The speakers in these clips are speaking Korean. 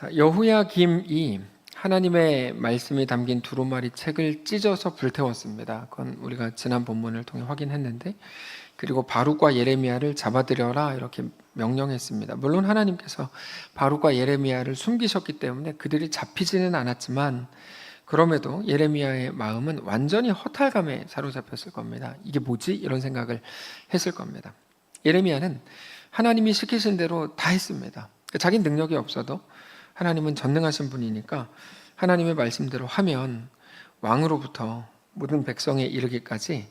자, 여호야김이 하나님의 말씀이 담긴 두루마리 책을 찢어서 불태웠습니다. 그건 우리가 지난 본문을 통해 확인했는데, 그리고 바룩과 예레미야를 잡아들여라 이렇게 명령했습니다. 물론 하나님께서 바룩과 예레미야를 숨기셨기 때문에 그들이 잡히지는 않았지만, 그럼에도 예레미야의 마음은 완전히 허탈감에 사로잡혔을 겁니다. 이게 뭐지? 이런 생각을 했을 겁니다. 예레미야는 하나님이 시키신 대로 다 했습니다. 자기 능력이 없어도 하나님은 전능하신 분이니까 하나님의 말씀대로 하면 왕으로부터 모든 백성에 이르기까지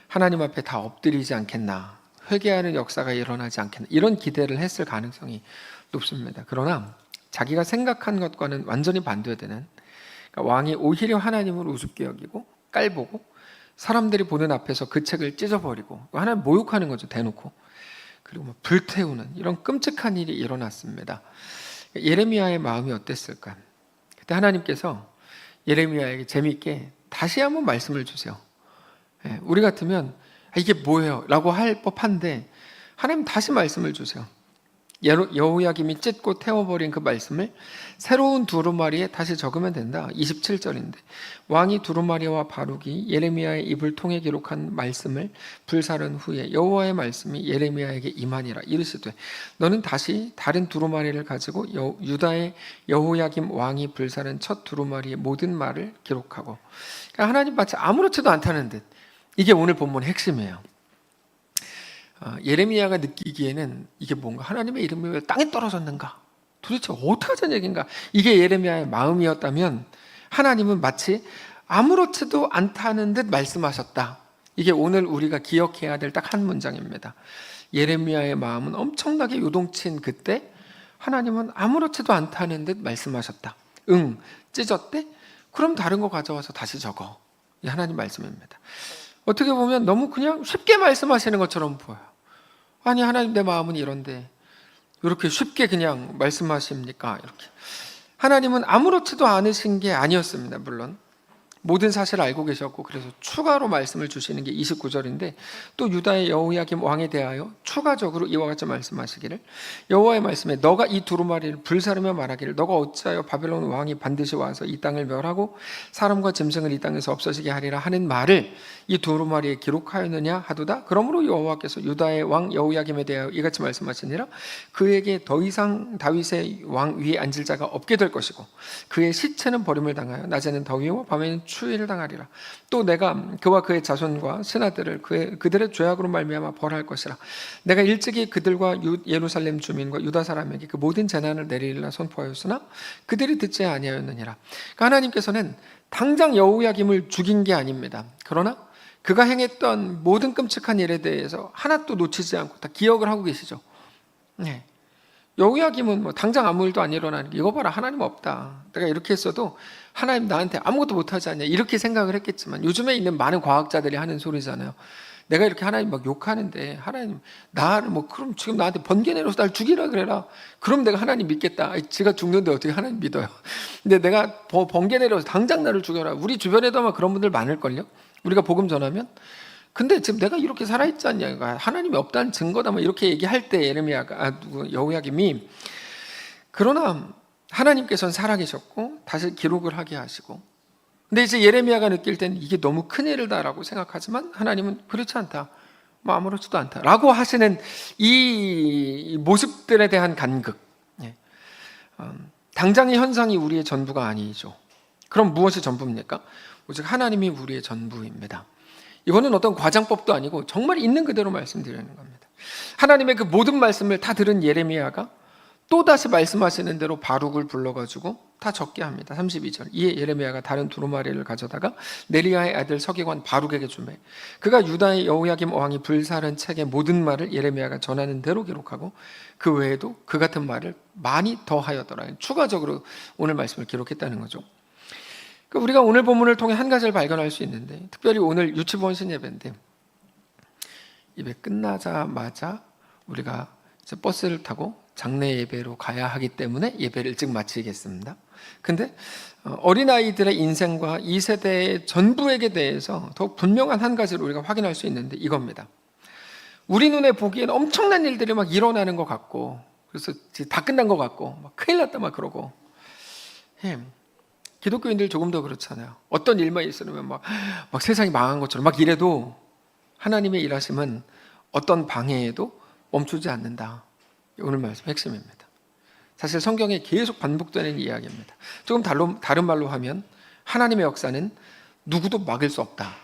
하나님 앞에 다 엎드리지 않겠나, 회개하는 역사가 일어나지 않겠나, 이런 기대를 했을 가능성이 높습니다. 그러나 자기가 생각한 것과는 완전히 반대되는, 그러니까 왕이 오히려 하나님을 우습게 여기고 깔보고 사람들이 보는 앞에서 그 책을 찢어버리고 하나님 모욕하는 거죠, 대놓고. 그리고 불태우는 이런 끔찍한 일이 일어났습니다. 예레미야의 마음이 어땠을까? 그때 하나님께서 예레미야에게 재미있게 다시 한번 말씀을 주세요. 우리 같으면 이게 뭐예요? 라고 할 법한데 하나님 다시 말씀을 주세요. 여호야김이 찢고 태워버린 그 말씀을 새로운 두루마리에 다시 적으면 된다. 27절인데 왕이 두루마리와 바룩이 예레미야의 입을 통해 기록한 말씀을 불사른 후에 여호와의 말씀이 예레미야에게 임하니라. 이르시되 너는 다시 다른 두루마리를 가지고 유다의 여호야김 왕이 불사른 첫 두루마리의 모든 말을 기록하고. 그러니까 하나님 마치 아무렇지도 않다는 듯. 이게 오늘 본문의 핵심이에요. 예레미야가 느끼기에는 이게 뭔가, 하나님의 이름이 왜 땅에 떨어졌는가? 도대체 어떻게 하자는 얘기인가? 이게 예레미야의 마음이었다면 하나님은 마치 아무렇지도 않다는 듯 말씀하셨다. 이게 오늘 우리가 기억해야 될 딱 한 문장입니다. 예레미야의 마음은 엄청나게 요동친 그때 하나님은 아무렇지도 않다는 듯 말씀하셨다. 찢었대? 그럼 다른 거 가져와서 다시 적어. 이 하나님 말씀입니다. 어떻게 보면 너무 그냥 쉽게 말씀하시는 것처럼 보여요. 아니, 하나님 내 마음은 이런데 이렇게 쉽게 그냥 말씀하십니까? 이렇게. 하나님은 아무렇지도 않으신 게 아니었습니다. 물론 모든 사실을 알고 계셨고, 그래서 추가로 말씀을 주시는 게 29절인데 또 유다의 여호야김 왕에 대하여 추가적으로 이와 같이 말씀하시기를, 여호와의 말씀에 너가 이 두루마리를 불사르며 말하기를 너가 어찌하여 바벨론 왕이 반드시 와서 이 땅을 멸하고 사람과 짐승을 이 땅에서 없어지게 하리라 하는 말을 이 두루마리에 기록하였느냐 하도다. 그러므로 여호와께서 유다의 왕 여호야김에 대하여 이같이 말씀하시니라. 그에게 더 이상 다윗의 왕 위에 앉을 자가 없게 될 것이고 그의 시체는 버림을 당하여 낮에는 더위와 밤에는 추위를 당하리라. 또 내가 그와 그의 자손과 신하들을 그들의 죄악으로 말미암아 벌할 것이라. 내가 일찍이 그들과 예루살렘 주민과 유다 사람에게 그 모든 재난을 내리리라 선포하였으나 그들이 듣지 아니하였느니라. 그러니까 하나님께서는 당장 여호야김을 죽인 게 아닙니다. 그러나 그가 행했던 모든 끔찍한 일에 대해서 하나도 놓치지 않고 다 기억을 하고 계시죠. 네. 여호야김은 당장 아무 일도 안 일어나는 게, 이거 봐라, 하나님 없다, 내가 이렇게 했어도 하나님 나한테 아무것도 못하지 않냐, 이렇게 생각을 했겠지만, 요즘에 있는 많은 과학자들이 하는 소리잖아요. 내가 이렇게 하나님 막 욕하는데 하나님 나를 그럼 지금 나한테 번개 내려서 날 죽이라 그래라. 그럼 내가 하나님 믿겠다. 지가 죽는데 어떻게 하나님 믿어요? 근데 내가 번개 내려서 당장 나를 죽여라. 우리 주변에도 아마 그런 분들 많을걸요. 우리가 복음 전하면. 근데 지금 내가 이렇게 살아있지 않냐, 하나님이 없다는 증거다, 이렇게 얘기할 때 여호야김이, 그러나 하나님께서는 살아계셨고 다시 기록을 하게 하시고, 근데 이제 예레미야가 느낄 때는 이게 너무 큰일이다라고 생각하지만 하나님은 그렇지 않다, 아무렇지도 않다라고 하시는 이 모습들에 대한 간극. 당장의 현상이 우리의 전부가 아니죠. 그럼 무엇이 전부입니까? 오직 하나님이 우리의 전부입니다. 이거는 어떤 과장법도 아니고 정말 있는 그대로 말씀드리는 겁니다. 하나님의 그 모든 말씀을 다 들은 예레미야가 또다시 말씀하시는 대로 바룩을 불러가지고 다 적게 합니다. 32절. 이에 예레미야가 다른 두루마리를 가져다가 네리야의 아들 서기관 바룩에게 주매 그가 유다의 여호야김 왕이 불사른 책의 모든 말을 예레미야가 전하는 대로 기록하고 그 외에도 그 같은 말을 많이 더 하였더라. 추가적으로 오늘 말씀을 기록했다는 거죠. 우리가 오늘 본문을 통해 한 가지를 발견할 수 있는데, 특별히 오늘 유치부원 신예배인데 예배 끝나자마자 우리가 이제 버스를 타고 장례 예배로 가야 하기 때문에 예배를 일찍 마치겠습니다. 근데 어린아이들의 인생과 이 세대의 전부에게 대해서 더욱 분명한 한 가지를 우리가 확인할 수 있는데 이겁니다. 우리 눈에 보기엔 엄청난 일들이 막 일어나는 것 같고, 그래서 다 끝난 것 같고 큰일 났다 그러고, 예. 기독교인들 조금 더 그렇잖아요. 어떤 일만 있으면 막 세상이 망한 것처럼 막 이래도 하나님의 일하심은 어떤 방해에도 멈추지 않는다. 오늘 말씀 핵심입니다. 사실 성경에 계속 반복되는 이야기입니다. 조금 다른 말로 하면 하나님의 역사는 누구도 막을 수 없다.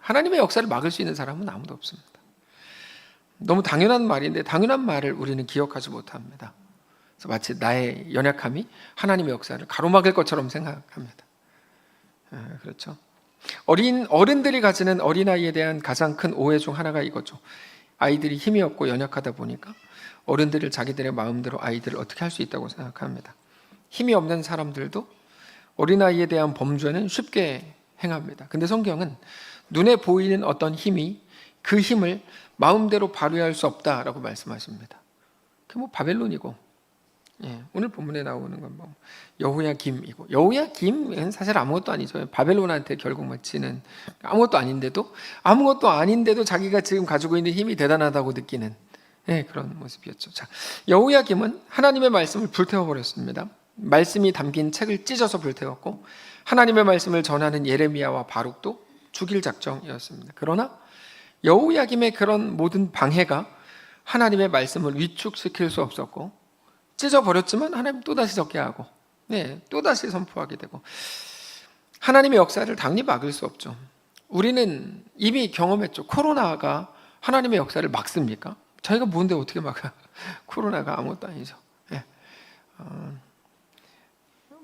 하나님의 역사를 막을 수 있는 사람은 아무도 없습니다. 너무 당연한 말인데 당연한 말을 우리는 기억하지 못합니다. 그래서 마치 나의 연약함이 하나님의 역사를 가로막을 것처럼 생각합니다. 그렇죠. 어른들이 가지는 어린아이에 대한 가장 큰 오해 중 하나가 이거죠. 아이들이 힘이 없고 연약하다 보니까 어른들을 자기들의 마음대로 아이들을 어떻게 할 수 있다고 생각합니다. 힘이 없는 사람들도 어린아이에 대한 범죄는 쉽게 행합니다. 근데 성경은 눈에 보이는 어떤 힘이 그 힘을 마음대로 발휘할 수 없다라고 말씀하십니다. 그게 뭐 바벨론이고, 오늘 본문에 나오는 건 뭐 여호야김이고, 여호야김은 사실 아무것도 아니죠. 바벨론한테 결국 마치는 아무것도 아닌데도 자기가 지금 가지고 있는 힘이 대단하다고 느끼는 그런 모습이었죠. 자, 여호야김은 하나님의 말씀을 불태워 버렸습니다. 말씀이 담긴 책을 찢어서 불태웠고, 하나님의 말씀을 전하는 예레미야와 바룩도 죽일 작정이었습니다. 그러나 여호야김의 그런 모든 방해가 하나님의 말씀을 위축시킬 수 없었고, 찢어버렸지만 하나님 또다시 적게 하고 또다시 선포하게 되고, 하나님의 역사를 당연히 막을 수 없죠. 우리는 이미 경험했죠. 코로나가 하나님의 역사를 막습니까? 저희가 뭔데 어떻게 막아? 코로나가 아무것도 아니죠.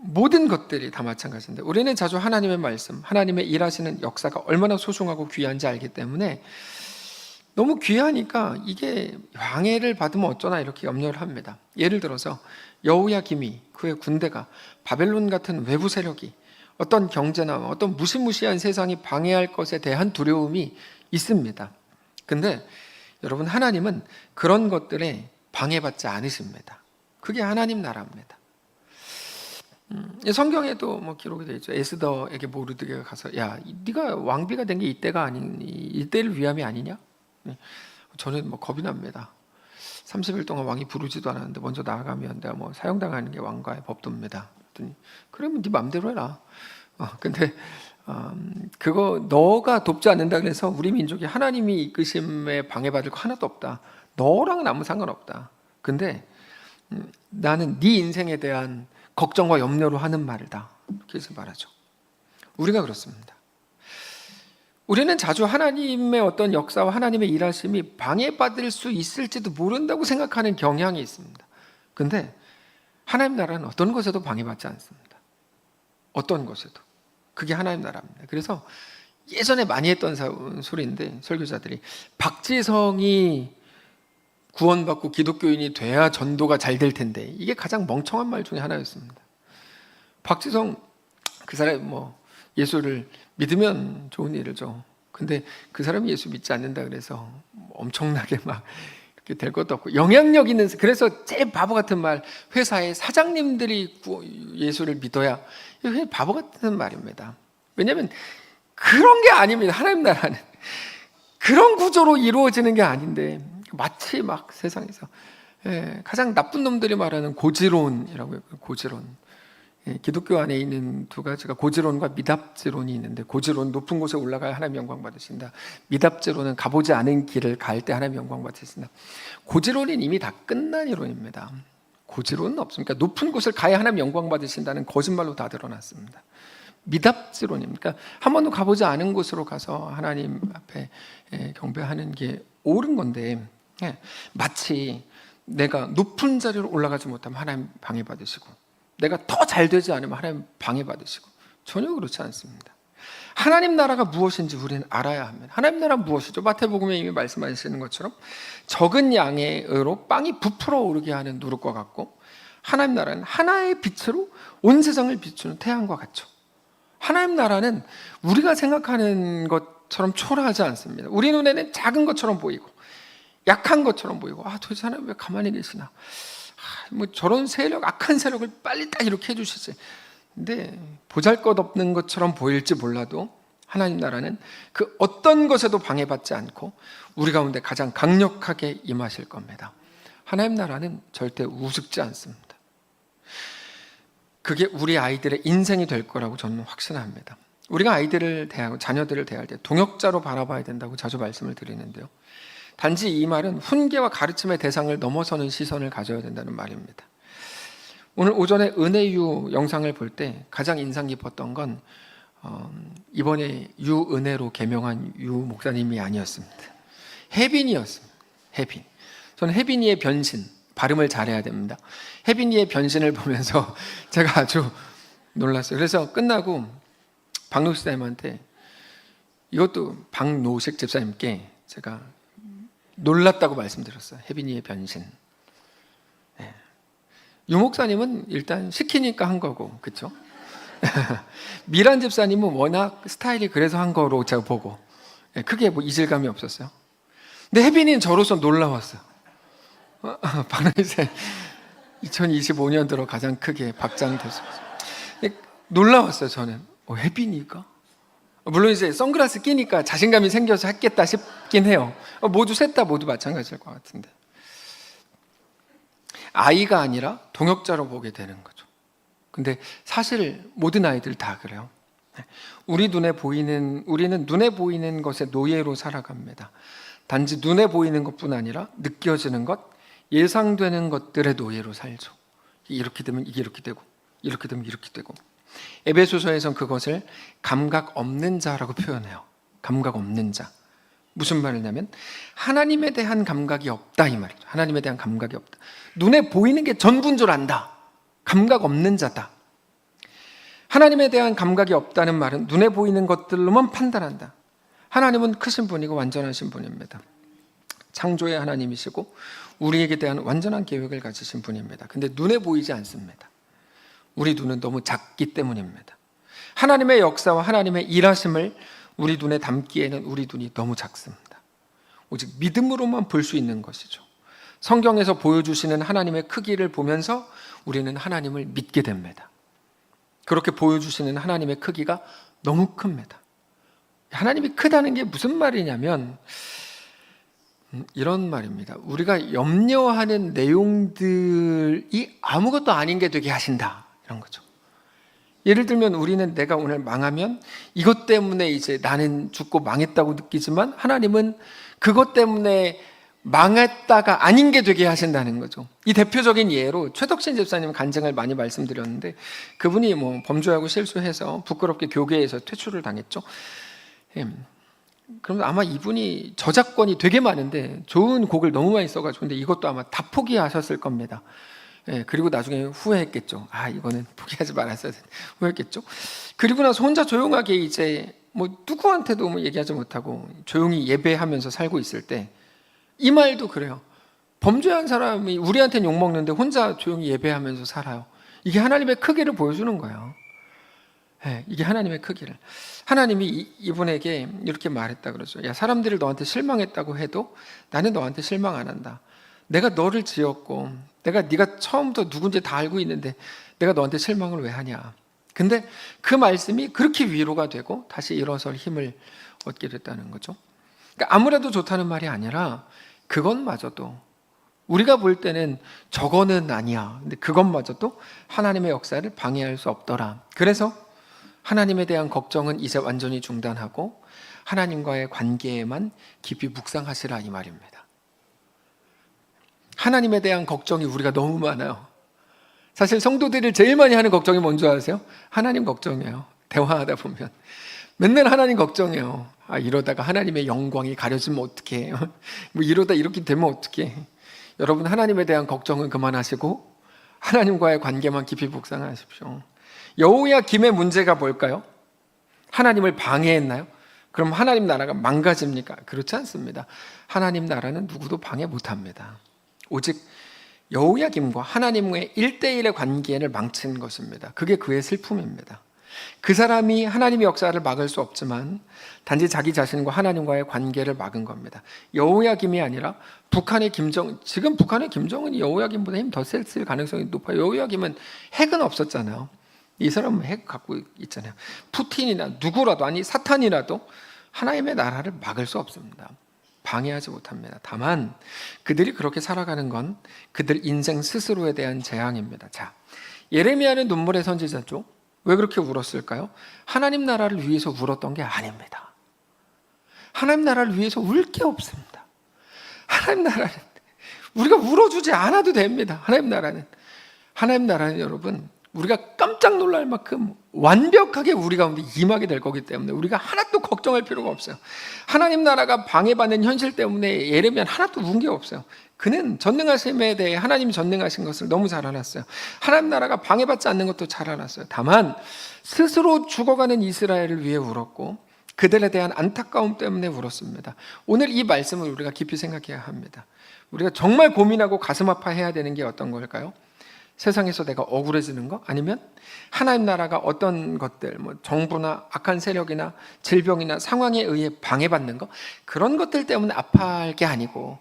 모든 것들이 다 마찬가지인데 우리는 자주 하나님의 말씀, 하나님의 일하시는 역사가 얼마나 소중하고 귀한지 알기 때문에 너무 귀하니까 이게 방해를 받으면 어쩌나 이렇게 염려를 합니다. 예를 들어서 여호야김이, 그의 군대가, 바벨론 같은 외부 세력이, 어떤 경제나 어떤 무시무시한 세상이 방해할 것에 대한 두려움이 있습니다. 근데 여러분, 하나님은 그런 것들에 방해받지 않으십니다. 그게 하나님 나라입니다. 성경에도 뭐 기록이 되어 있죠. 에스더에게 모르드게가 가서, 야, 네가 왕비가 된 게 이때가 아니니, 이때를 위함이 아니냐? 저는 뭐 겁이 납니다. 30일 동안 왕이 부르지도 않았는데 먼저 나아가면 내가 뭐 사형당하는 게 왕과의 법도입니다. 그러면 네 맘대로 해라. 근데 그거 너가 돕지 않는다 그래서 우리 민족이 하나님이 이끄심에 방해받을 거 하나도 없다. 너랑은 아무 상관없다. 근데 나는 네 인생에 대한 걱정과 염려로 하는 말이다. 그래서 말하죠. 우리가 그렇습니다. 우리는 자주 하나님의 어떤 역사와 하나님의 일하심이 방해받을 수 있을지도 모른다고 생각하는 경향이 있습니다. 근데 하나님 나라는 어떤 것에도 방해받지 않습니다. 어떤 것에도. 그게 하나님 나라입니다. 그래서 예전에 많이 했던 소리인데 설교자들이 박지성이 구원받고 기독교인이 돼야 전도가 잘 될 텐데, 이게 가장 멍청한 말 중에 하나였습니다. 박지성 그 사람이 뭐 예수를 믿으면 좋은 일이죠. 근데 그 사람이 예수 믿지 않는다 그래서 엄청나게 막 이렇게 될 것도 없고, 영향력 있는, 그래서 제일 바보 같은 말, 회사의 사장님들이 예수를 믿어야, 이게 바보 같은 말입니다. 왜냐하면 그런 게 아닙니다. 하나님 나라는 그런 구조로 이루어지는 게 아닌데, 마치 막 세상에서 가장 나쁜 놈들이 말하는 고지론이라고 해요. 고지론. 기독교 안에 있는 두 가지가 고지론과 미답지론이 있는데, 고지론, 높은 곳에 올라가야 하나님 영광 받으신다. 미답지론은 가보지 않은 길을 갈 때 하나님 영광 받으신다. 고지론은 이미 다 끝난 이론입니다. 고지론은 없습니까? 높은 곳을 가야 하나님 영광 받으신다는 거짓말로 다 드러났습니다. 미답지론입니까? 한 번도 가보지 않은 곳으로 가서 하나님 앞에 경배하는 게 옳은 건데, 마치 내가 높은 자리로 올라가지 못하면 하나님 방해받으시고, 내가 더 잘 되지 않으면 하나님 방해받으시고, 전혀 그렇지 않습니다. 하나님 나라가 무엇인지 우리는 알아야 합니다. 하나님 나라는 무엇이죠? 마태복음에 이미 말씀하시는 것처럼 적은 양의 의로 빵이 부풀어 오르게 하는 누룩과 같고, 하나님 나라는 하나의 빛으로 온 세상을 비추는 태양과 같죠. 하나님 나라는 우리가 생각하는 것처럼 초라하지 않습니다. 우리 눈에는 작은 것처럼 보이고 약한 것처럼 보이고, 도대체 하나님 왜 가만히 계시나, 뭐 저런 세력, 악한 세력을 빨리 딱 이렇게 해주시지. 근데 보잘것없는 것처럼 보일지 몰라도 하나님 나라는 그 어떤 것에도 방해받지 않고 우리 가운데 가장 강력하게 임하실 겁니다. 하나님 나라는 절대 우습지 않습니다. 그게 우리 아이들의 인생이 될 거라고 저는 확신합니다. 우리가 아이들을 대하고 자녀들을 대할 때 동역자로 바라봐야 된다고 자주 말씀을 드리는데요. 단지 이 말은 훈계와 가르침의 대상을 넘어서는 시선을 가져야 된다는 말입니다. 오늘 오전에 은혜유 영상을 볼 때 가장 인상 깊었던 건 이번에 유은혜로 개명한 유 목사님이 아니었습니다. 혜빈이었습니다. 혜빈. 저는 혜빈이의 변신, 발음을 잘해야 됩니다. 혜빈이의 변신을 보면서 제가 아주 놀랐어요. 그래서 끝나고 박노식 집사님한테, 이것도 박노식 집사님께 제가 놀랐다고 말씀드렸어요. 혜빈이의 변신. 네. 유 목사님은 일단 시키니까 한 거고, 그렇죠? 미란 집사님은 워낙 스타일이 그래서 한 거로 제가 보고 크게 뭐 이질감이 없었어요. 근데 혜빈이는 저로서 놀라웠어요. 박노식 2025년 들어 가장 크게 박장됐어요. 놀라웠어요. 저는 혜빈이가? 물론 이제 선글라스 끼니까 자신감이 생겨서 했겠다 싶긴 해요. 모두 셋 다 모두 마찬가지일 것 같은데, 아이가 아니라 동역자로 보게 되는 거죠. 근데 사실 모든 아이들 다 그래요. 우리는 눈에 보이는 것의 노예로 살아갑니다. 단지 눈에 보이는 것뿐 아니라 느껴지는 것, 예상되는 것들의 노예로 살죠. 이렇게 되면 이게 이렇게 되고, 이렇게 되면 이렇게 되고. 에베소서에서는 그것을 감각 없는 자라고 표현해요. 감각 없는 자. 무슨 말이냐면 하나님에 대한 감각이 없다, 이 말이죠. 하나님에 대한 감각이 없다. 눈에 보이는 게 전부인 줄 안다. 감각 없는 자다. 하나님에 대한 감각이 없다는 말은 눈에 보이는 것들로만 판단한다. 하나님은 크신 분이고 완전하신 분입니다. 창조의 하나님이시고 우리에게 대한 완전한 계획을 가지신 분입니다. 근데 눈에 보이지 않습니다. 우리 눈은 너무 작기 때문입니다. 하나님의 역사와 하나님의 일하심을 우리 눈에 담기에는 우리 눈이 너무 작습니다. 오직 믿음으로만 볼 수 있는 것이죠. 성경에서 보여주시는 하나님의 크기를 보면서 우리는 하나님을 믿게 됩니다. 그렇게 보여주시는 하나님의 크기가 너무 큽니다. 하나님이 크다는 게 무슨 말이냐면 이런 말입니다. 우리가 염려하는 내용들이 아무것도 아닌 게 되게 하신다, 이런 거죠. 예를 들면 우리는 내가 오늘 망하면 이것 때문에 이제 나는 죽고 망했다고 느끼지만 하나님은 그것 때문에 망했다가 아닌 게 되게 하신다는 거죠. 이 대표적인 예로 최덕신 집사님 간증을 많이 말씀드렸는데, 그분이 뭐 범죄하고 실수해서 부끄럽게 교계에서 퇴출을 당했죠. 그럼 아마 이분이 저작권이 되게 많은데 좋은 곡을 너무 많이 써가지고, 근데 이것도 아마 다 포기하셨을 겁니다. 그리고 나중에 후회했겠죠. 이거는 포기하지 말았어야 돼. 후회했겠죠. 그리고 나서 혼자 조용하게 이제 뭐 누구한테도 뭐 얘기하지 못하고 조용히 예배하면서 살고 있을 때, 이 말도 그래요. 범죄한 사람이 우리한테는 욕먹는데 혼자 조용히 예배하면서 살아요. 이게 하나님의 크기를 보여주는 거예요. 이게 하나님의 크기를. 하나님이 이분에게 이렇게 말했다 그러죠. 야, 사람들이 너한테 실망했다고 해도 나는 너한테 실망 안 한다. 내가 너를 지었고 네가 처음부터 누군지 다 알고 있는데 내가 너한테 실망을 왜 하냐. 근데 그 말씀이 그렇게 위로가 되고 다시 일어설 힘을 얻게 됐다는 거죠. 그러니까 아무래도 좋다는 말이 아니라 그것마저도 우리가 볼 때는 저거는 아니야. 근데 그것마저도 하나님의 역사를 방해할 수 없더라. 그래서 하나님에 대한 걱정은 이제 완전히 중단하고 하나님과의 관계에만 깊이 묵상하시라, 이 말입니다. 하나님에 대한 걱정이 우리가 너무 많아요. 사실 성도들이 제일 많이 하는 걱정이 뭔지 아세요? 하나님 걱정이에요. 대화하다 보면 맨날 하나님 걱정해요. 이러다가 하나님의 영광이 가려지면 어떡해. 뭐 이러다 이렇게 되면 어떡해. 여러분, 하나님에 대한 걱정은 그만하시고 하나님과의 관계만 깊이 묵상하십시오. 여호야김의 문제가 뭘까요? 하나님을 방해했나요? 그럼 하나님 나라가 망가집니까? 그렇지 않습니다. 하나님 나라는 누구도 방해 못합니다. 오직 여호야김과 하나님과의 1대1의 관계를 망친 것입니다. 그게 그의 슬픔입니다. 그 사람이 하나님의 역사를 막을 수 없지만 단지 자기 자신과 하나님과의 관계를 막은 겁니다. 여호야김이 아니라 지금 북한의 김정은이 여호야김보다 힘 더 셌을 가능성이 높아요. 여호야김은 핵은 없었잖아요. 이 사람은 핵 갖고 있잖아요. 푸틴이나 누구라도, 아니 사탄이라도 하나님의 나라를 막을 수 없습니다. 방해하지 못합니다. 다만 그들이 그렇게 살아가는 건 그들 인생 스스로에 대한 재앙입니다. 자, 예레미야는 눈물의 선지자죠. 왜 그렇게 울었을까요? 하나님 나라를 위해서 울었던 게 아닙니다. 하나님 나라를 위해서 울 게 없습니다. 하나님 나라는 우리가 울어주지 않아도 됩니다. 하나님 나라는 여러분, 우리가 깜짝 놀랄 만큼 완벽하게 우리 가운데 임하게 될 거기 때문에 우리가 하나도 걱정할 필요가 없어요. 하나님 나라가 방해받는 현실 때문에 예레미야는 하나도 운 게 없어요. 그는 전능하심에 대해 하나님이 전능하신 것을 너무 잘 알았어요. 하나님 나라가 방해받지 않는 것도 잘 알았어요. 다만 스스로 죽어가는 이스라엘을 위해 울었고 그들에 대한 안타까움 때문에 울었습니다. 오늘 이 말씀을 우리가 깊이 생각해야 합니다. 우리가 정말 고민하고 가슴 아파해야 되는 게 어떤 걸까요? 세상에서 내가 억울해지는 거? 아니면 하나님 나라가 어떤 것들, 정부나 악한 세력이나 질병이나 상황에 의해 방해받는 거? 그런 것들 때문에 아파할 게 아니고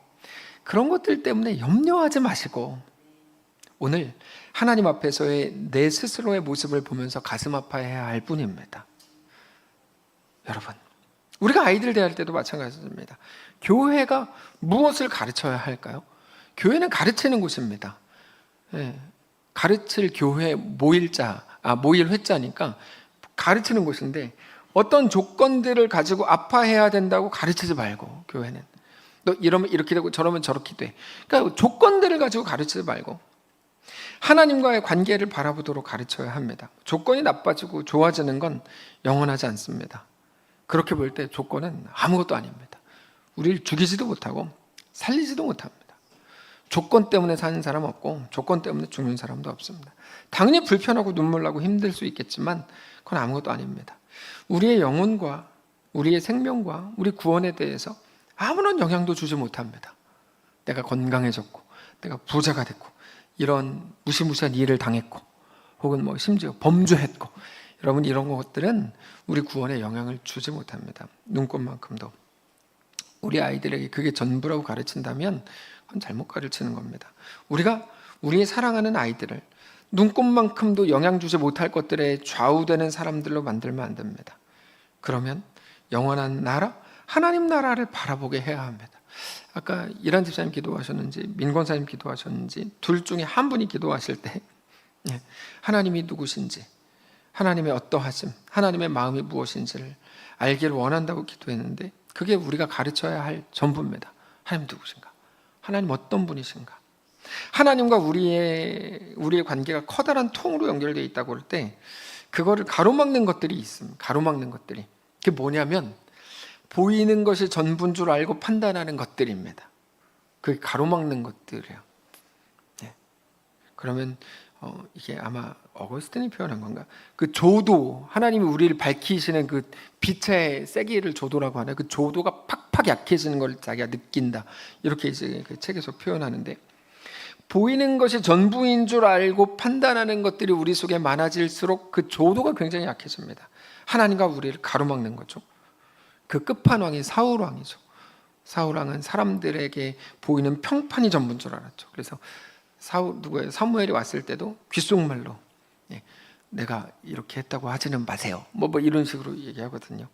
그런 것들 때문에 염려하지 마시고 오늘 하나님 앞에서의 내 스스로의 모습을 보면서 가슴 아파해야 할 뿐입니다. 여러분, 우리가 아이들 대할 때도 마찬가지입니다. 교회가 무엇을 가르쳐야 할까요? 교회는 가르치는 곳입니다. 가르칠 교회 모일 회자니까 가르치는 곳인데 어떤 조건들을 가지고 아파해야 된다고 가르치지 말고, 교회는 너 이러면 이렇게 되고 저러면 저렇게 돼. 그러니까 조건들을 가지고 가르치지 말고 하나님과의 관계를 바라보도록 가르쳐야 합니다. 조건이 나빠지고 좋아지는 건 영원하지 않습니다. 그렇게 볼 때 조건은 아무것도 아닙니다. 우리를 죽이지도 못하고 살리지도 못합니다. 조건 때문에 사는 사람 없고 조건 때문에 죽는 사람도 없습니다. 당연히 불편하고 눈물 나고 힘들 수 있겠지만 그건 아무것도 아닙니다. 우리의 영혼과 우리의 생명과 우리 구원에 대해서 아무런 영향도 주지 못합니다. 내가 건강해졌고 내가 부자가 됐고 이런 무시무시한 일을 당했고 혹은 심지어 범죄했고, 여러분 이런 것들은 우리 구원에 영향을 주지 못합니다. 눈꽃만큼도. 우리 아이들에게 그게 전부라고 가르친다면 그건 잘못 가르치는 겁니다. 우리가 우리의 사랑하는 아이들을 눈꽃만큼도 영향 주지 못할 것들에 좌우되는 사람들로 만들면 안 됩니다. 그러면 영원한 나라, 하나님 나라를 바라보게 해야 합니다. 아까 이란 집사님 기도하셨는지 민권사님 기도하셨는지 둘 중에 한 분이 기도하실 때 하나님이 누구신지, 하나님의 어떠하심, 하나님의 마음이 무엇인지를 알기를 원한다고 기도했는데 그게 우리가 가르쳐야 할 전부입니다. 하나님 누구신가? 하나님 어떤 분이신가? 하나님과 우리의 관계가 커다란 통으로 연결되어 있다고 할 때 그거를 가로막는 것들이 있습니다. 가로막는 것들이. 그게 뭐냐면 보이는 것이 전부인 줄 알고 판단하는 것들입니다. 그게 가로막는 것들이에요. 그러면 이게 아마 어거스틴이 표현한 건가? 그 조도, 하나님이 우리를 밝히시는 그 빛의 세기를 조도라고 하나요? 그 조도가 팍팍 약해지는 걸 자기가 느낀다. 이렇게 이제 그 책에서 표현하는데, 보이는 것이 전부인 줄 알고 판단하는 것들이 우리 속에 많아질수록 그 조도가 굉장히 약해집니다. 하나님과 우리를 가로막는 거죠. 그 끝판왕이 사울왕이죠. 사울왕은 사람들에게 보이는 평판이 전부인 줄 알았죠. 그래서 사무엘이 왔을 때도 귓속말로 내가 이렇게 했다고 하지는 마세요. 뭐 이런 식으로 얘기하거든요.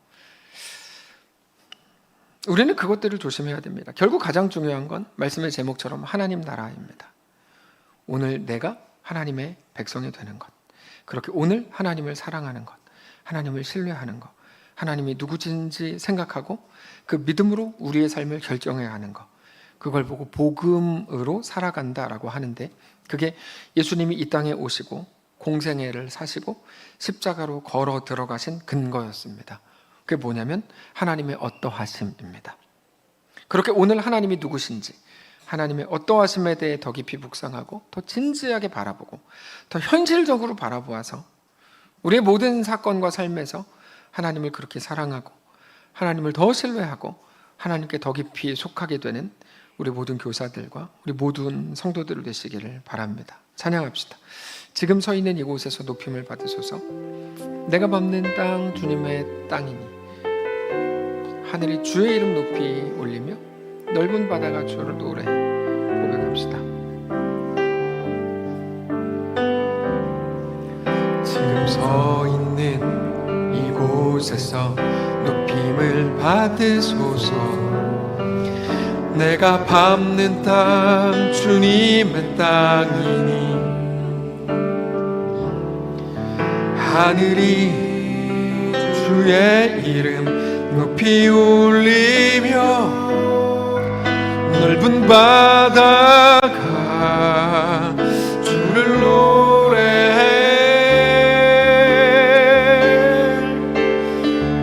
우리는 그것들을 조심해야 됩니다. 결국 가장 중요한 건 말씀의 제목처럼 하나님 나라입니다. 오늘 내가 하나님의 백성이 되는 것, 그렇게 오늘 하나님을 사랑하는 것, 하나님을 신뢰하는 것, 하나님이 누구신지 생각하고 그 믿음으로 우리의 삶을 결정해야 하는 것, 그걸 보고 복음으로 살아간다라고 하는데, 그게 예수님이 이 땅에 오시고 공생애를 사시고 십자가로 걸어 들어가신 근거였습니다. 그게 뭐냐면 하나님의 어떠하심입니다. 그렇게 오늘 하나님이 누구신지, 하나님의 어떠하심에 대해 더 깊이 묵상하고 더 진지하게 바라보고 더 현실적으로 바라보아서 우리의 모든 사건과 삶에서 하나님을 그렇게 사랑하고 하나님을 더 신뢰하고 하나님께 더 깊이 속하게 되는 우리 모든 교사들과 우리 모든 성도들 되시기를 바랍니다. 찬양합시다. 지금 서 있는 이곳에서 높임을 받으소서. 내가 밟는 땅 주님의 땅이니 하늘이 주의 이름 높이 올리며 넓은 바다가 주를 노래 고백합시다. 지금 서 있는 이곳에서 높임을 받으소서. 내가 밟는 땅 주님의 땅이니 하늘이 주의 이름 높이 울리며 넓은 바다가 주를 노래해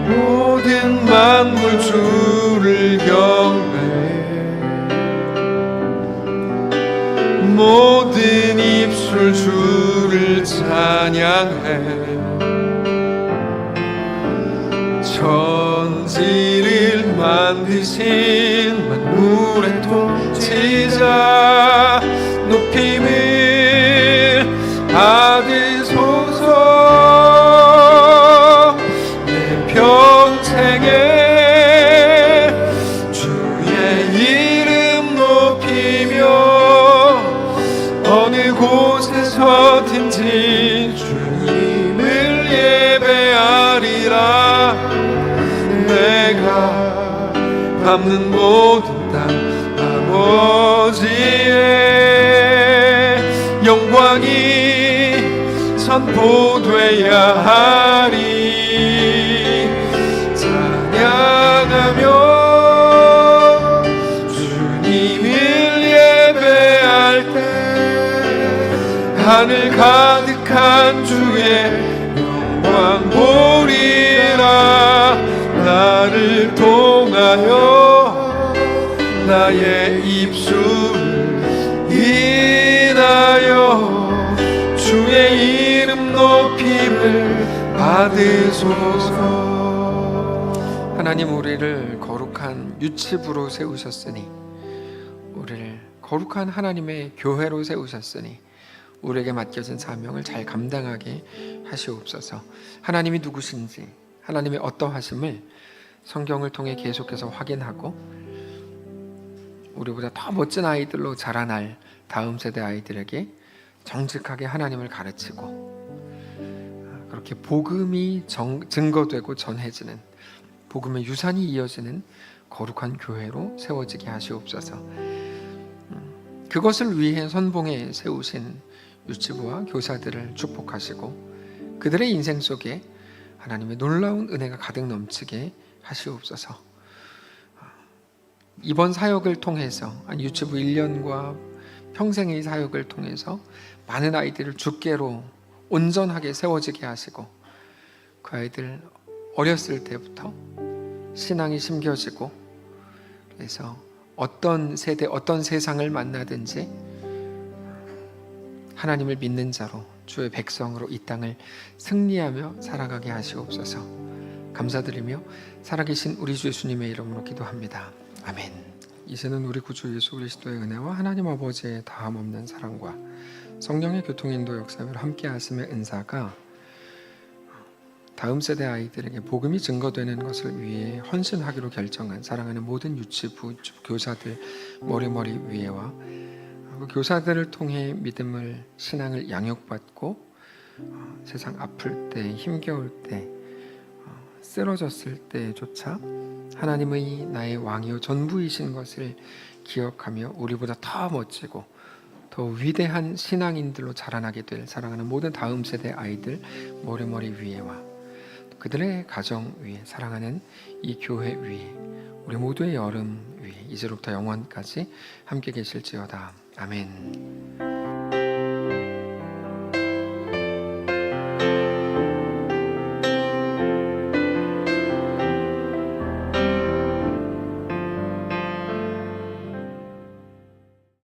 모든 만물 주를 경배해 모든 입술 주를 찬양해 천지를 만드신 만물의 통치자 높임을 받으소서 내 평생에 주의 이름 높이며 어느 곳에서든지 주님을 예배하리라 내가 밟는 모든 땅 아버지의 영광이 선포돼야 하리 찬양하며 주님을 예배할 때 하늘 가득한 주의 영광 보리라 나를 통하여 나의 입술을 인하여 주의 이름 높임을 받으소서. 하나님 우리를 거룩한 유치부로 세우셨으니 우리를 거룩한 하나님의 교회로 세우셨으니 우리에게 맡겨진 사명을 잘 감당하게 하시옵소서. 하나님이 누구신지 하나님의 어떠하심을 성경을 통해 계속해서 확인하고 우리보다 더 멋진 아이들로 자라날 다음 세대 아이들에게 정직하게 하나님을 가르치고 그렇게 복음이 증거되고 전해지는 복음의 유산이 이어지는 거룩한 교회로 세워지게 하시옵소서. 그것을 위해 선봉에 세우신 유치부와 교사들을 축복하시고 그들의 인생 속에 하나님의 놀라운 은혜가 가득 넘치게 하시옵소서. 이번 사역을 통해서 유치부 1년과 평생의 사역을 통해서 많은 아이들을 주께로 온전하게 세워지게 하시고 그 아이들 어렸을 때부터 신앙이 심겨지고 그래서 어떤 세대 어떤 세상을 만나든지 하나님을 믿는 자로 주의 백성으로 이 땅을 승리하며 살아가게 하시옵소서. 감사드리며 살아계신 우리 주 예수님의 이름으로 기도합니다. 아멘. 이제는 우리 구주 예수 그리스도의 은혜와 하나님 아버지의 다함없는 사랑과 성령의 교통인도 역사로 함께 하심의 은사가 다음 세대 아이들에게 복음이 증거되는 것을 위해 헌신하기로 결정한 사랑하는 모든 유치부 교사들 머리머리 위에와 그 교사들을 통해 믿음을 신앙을 양육받고 세상 아플 때 힘겨울 때 쓰러졌을 때조차 하나님의 나의 왕이요 전부이신 것을 기억하며 우리보다 더 멋지고 더 위대한 신앙인들로 자라나게 될 사랑하는 모든 다음 세대 아이들 머리머리 위에와 그들의 가정 위에 사랑하는 이 교회 위에 우리 모두의 여름 위에 이제로부터 영원까지 함께 계실지어다. 아멘.